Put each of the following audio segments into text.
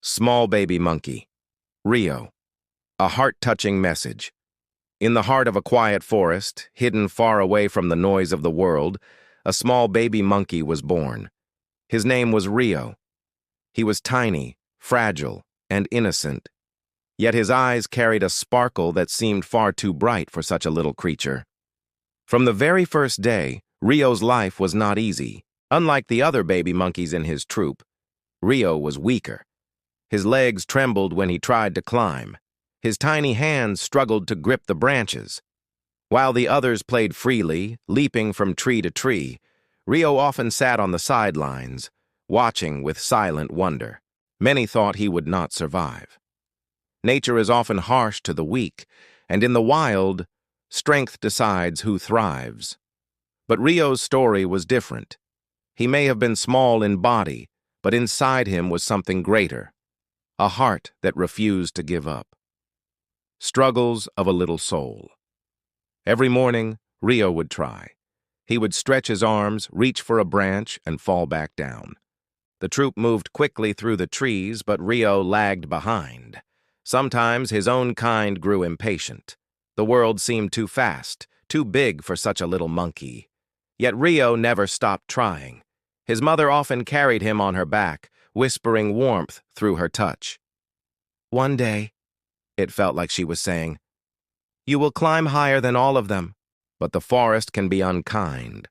Small baby monkey. Rio. A heart-touching message. In the heart of a quiet forest, hidden far away from the noise of the world, a small baby monkey was born. His name was Rio. He was tiny, fragile, and innocent. Yet his eyes carried a sparkle that seemed far too bright for such a little creature. From the very first day, Rio's life was not easy. Unlike the other baby monkeys in his troop, Rio was weaker. His legs trembled when he tried to climb. His tiny hands struggled to grip the branches. While the others played freely, leaping from tree to tree, Rio often sat on the sidelines, watching with silent wonder. Many thought he would not survive. Nature is often harsh to the weak, and in the wild, strength decides who thrives. But Rio's story was different. He may have been small in body, but inside him was something greater. A heart that refused to give up. Struggles of a little soul. Every morning, Rio would try. He would stretch his arms, reach for a branch, and fall back down. The troop moved quickly through the trees, but Rio lagged behind. Sometimes his own kind grew impatient. The world seemed too fast, too big for such a little monkey. Yet Rio never stopped trying. His mother often carried him on her back, whispering warmth through her touch. One day, it felt like she was saying, you will climb higher than all of them. But the forest can be unkind.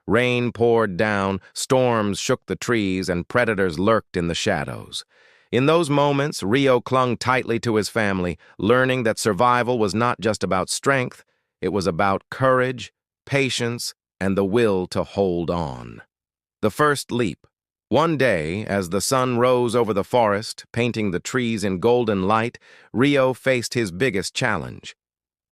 Rain poured down, storms shook the trees, and predators lurked in the shadows. In those moments, Rio clung tightly to his family, learning that survival was not just about strength, it was about courage, patience, and the will to hold on. The first leap. One day, as the sun rose over the forest, painting the trees in golden light, Rio faced his biggest challenge.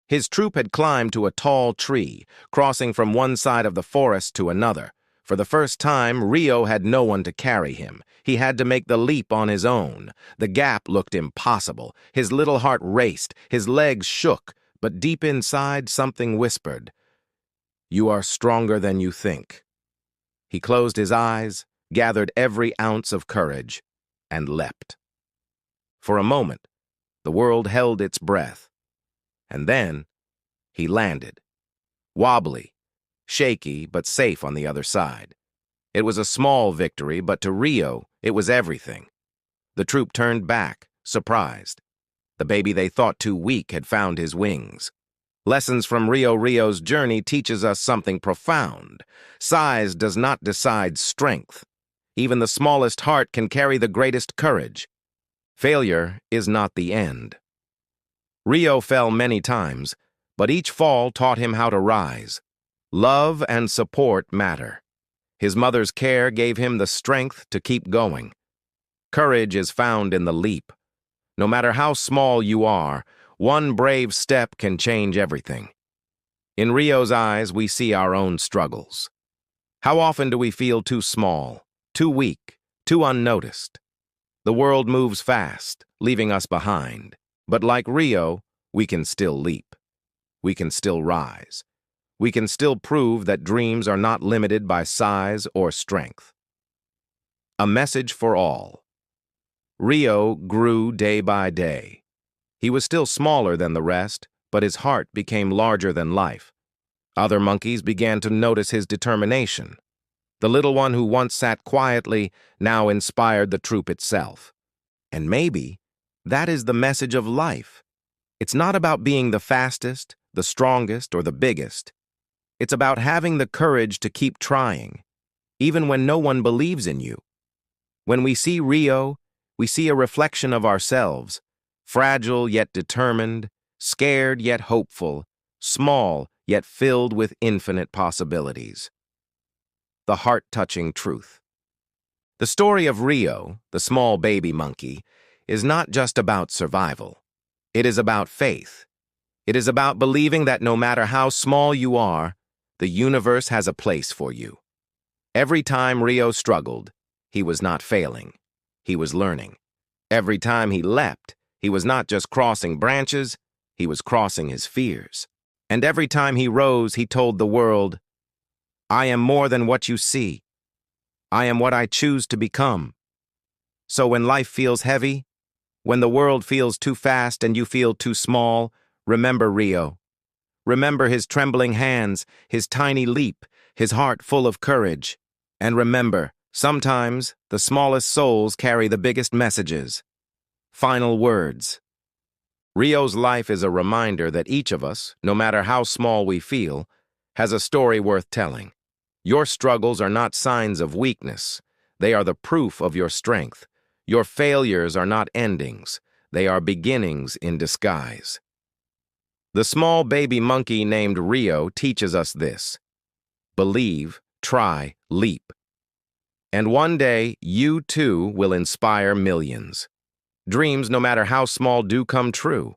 His troop had climbed to a tall tree, crossing from one side of the forest to another. For the first time, Rio had no one to carry him. He had to make the leap on his own. The gap looked impossible. His little heart raced, his legs shook, but deep inside something whispered, "You are stronger than you think." He closed his eyes, gathered every ounce of courage, and leapt. For a moment, the world held its breath. And then, he landed. Wobbly, shaky, but safe on the other side. It was a small victory, but to Rio, it was everything. The troop turned back, surprised. The baby they thought too weak had found his wings. Lessons from Rio's journey teaches us something profound. Size does not decide strength. Even the smallest heart can carry the greatest courage. Failure is not the end. Rio fell many times, but each fall taught him how to rise. Love and support matter. His mother's care gave him the strength to keep going. Courage is found in the leap. No matter how small you are, one brave step can change everything. In Rio's eyes, we see our own struggles. How often do we feel too small, too weak, too unnoticed? The world moves fast, leaving us behind. But like Rio, we can still leap. We can still rise. We can still prove that dreams are not limited by size or strength. A message for all. Rio grew day by day. He was still smaller than the rest, but his heart became larger than life. Other monkeys began to notice his determination. The little one who once sat quietly now inspired the troop itself. And maybe that is the message of life. It's not about being the fastest, the strongest, or the biggest. It's about having the courage to keep trying, even when no one believes in you. When we see Rio, we see a reflection of ourselves, fragile yet determined, scared yet hopeful, small yet filled with infinite possibilities. The heart-touching truth. The story of Rio, the small baby monkey, is not just about survival. It is about faith. It is about believing that no matter how small you are, the universe has a place for you. Every time Rio struggled, he was not failing. He was learning. Every time he leapt, he was not just crossing branches, he was crossing his fears. And every time he rose, he told the world, "I am more than what you see. I am what I choose to become." So when life feels heavy, when the world feels too fast and you feel too small, remember Rio. Remember his trembling hands, his tiny leap, his heart full of courage. And remember, sometimes the smallest souls carry the biggest messages. Final words. Rio's life is a reminder that each of us, no matter how small we feel, has a story worth telling. Your struggles are not signs of weakness. They are the proof of your strength. Your failures are not endings. They are beginnings in disguise. The small baby monkey named Rio teaches us this. Believe, try, leap. And one day, you too will inspire millions. Dreams, no matter how small, do come true.